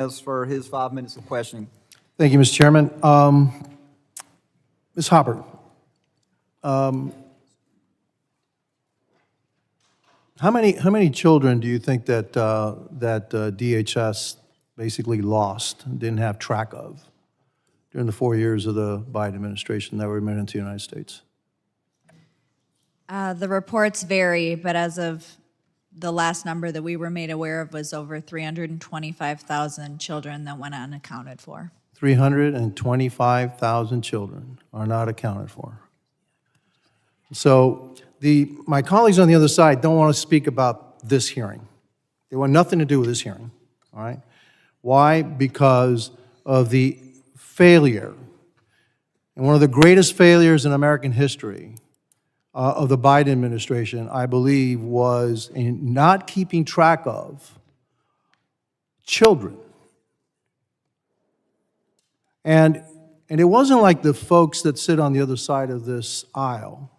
for his 5 minutes of questioning. Thank you, Mr. Chairman. Ms. Hopper, how many children do you think that DHS basically lost, didn't have track of during the 4 years of the Biden administration that were admitted into the United States? The reports vary, but as of the last number that we were made aware of was over 325,000 children that went unaccounted for. 325,000 children are not accounted for. So my colleagues on the other side don't want to speak about this hearing. They want nothing to do with this hearing, all right? Why? Because of the failure, and one of the greatest failures in American history of the Biden administration, I believe, was in not keeping track of children. And it wasn't like the folks that sit on the other side of this aisle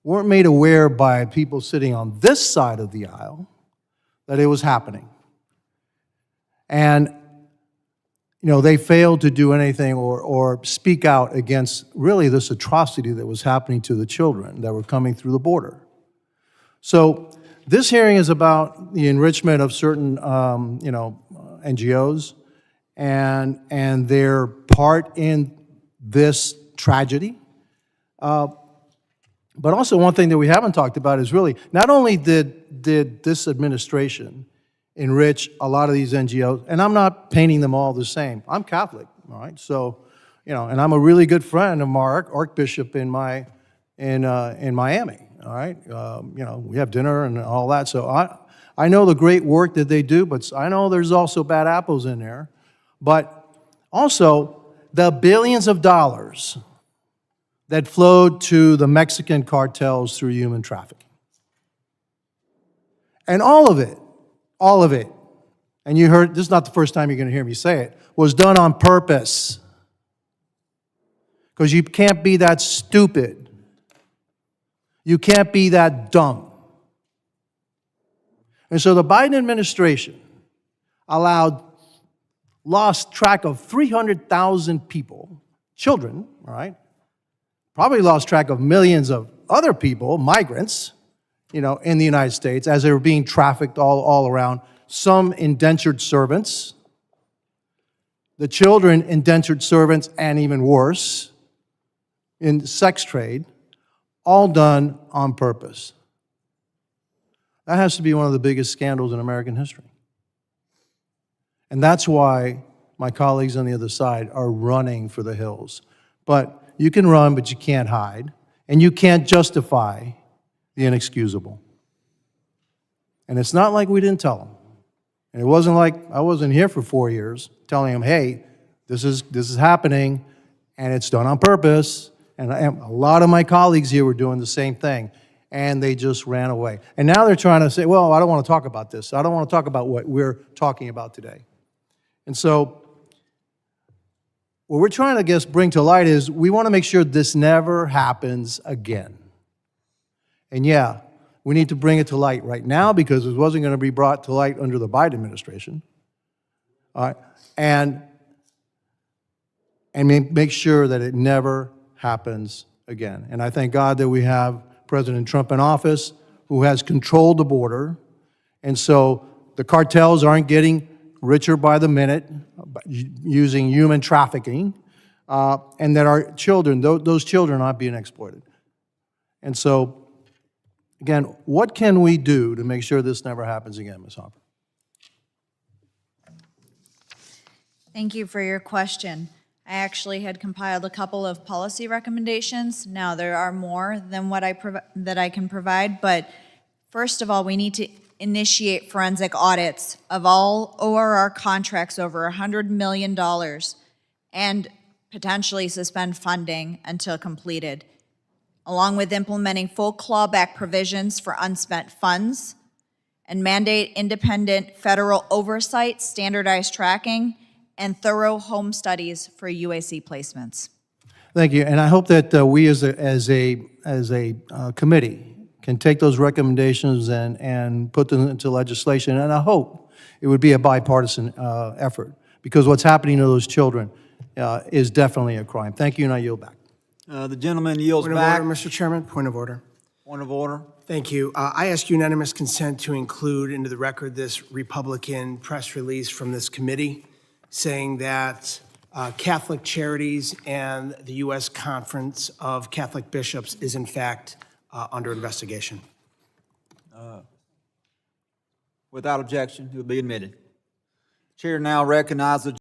weren't made aware by people sitting on this side of the aisle that it was happening. And, you know, they failed to do anything or speak out against really this atrocity that was happening to the children that were coming through the border. So this hearing is about the enrichment of certain, NGOs and their part in this tragedy. But also one thing that we haven't talked about is really, not only did this administration enrich a lot of these NGOs, and I'm not painting them all the same. I'm Catholic, all right? So, you know, and I'm a really good friend of my Archbishop in Miami, all right? You know, we have dinner and all that. So I know the great work that they do, but I know there's also bad apples in there. But also the billions of dollars that flowed to the Mexican cartels through human trafficking. And all of it, and you heard, this is not the first time you're going to hear me say it, was done on purpose. Because you can't be that stupid. You can't be that dumb. And so the Biden administration lost track of 300,000 people, children, all right? Probably lost track of millions of other people, migrants, you know, in the United States as they were being trafficked all around. Some indentured servants, the children indentured servants, and even worse, in sex trade, all done on purpose. That has to be one of the biggest scandals in American history. And that's why my colleagues on the other side are running for the hills. But you can run, but you can't hide. And you can't justify the inexcusable. And it's not like we didn't tell them. And it wasn't like I wasn't here for 4 years telling them, hey, this is happening, and it's done on purpose. And a lot of my colleagues here were doing the same thing, and they just ran away. And now they're trying to say, well, I don't want to talk about this. I don't want to talk about what we're talking about today. And so what we're trying to, I guess, bring to light is we want to make sure this never happens again. And yeah, we need to bring it to light right now because it wasn't going to be brought to light under the Biden administration. All right? And make sure that it never happens again. And I thank God that we have President Trump in office who has controlled the border. And so the cartels aren't getting richer by the minute using human trafficking, and that our children, those children are not being exploited. And so, again, what can we do to make sure this never happens again, Ms. Hopper? Thank you for your question. I actually had compiled a couple of policy recommendations. Now, there are more than what that I can provide, but first of all, we need to initiate forensic audits of all ORR contracts over $100 million and potentially suspend funding until completed, along with implementing full clawback provisions for unspent funds and mandate independent federal oversight, standardized tracking, and thorough home studies for UAC placements. Thank you, and I hope that we as a committee can take those recommendations and put them into legislation, and I hope it would be a bipartisan effort. because what's happening to those children is definitely a crime. Thank you, and I yield back. The gentleman yields Point of back. order, Mr. Chairman, point of order. Point of order. Thank you. I ask unanimous consent to include into the record this Republican press release from this committee saying that Catholic Charities and the U.S. Conference of Catholic Bishops is in fact under investigation. Without objection, it will be admitted. Chair now recognizes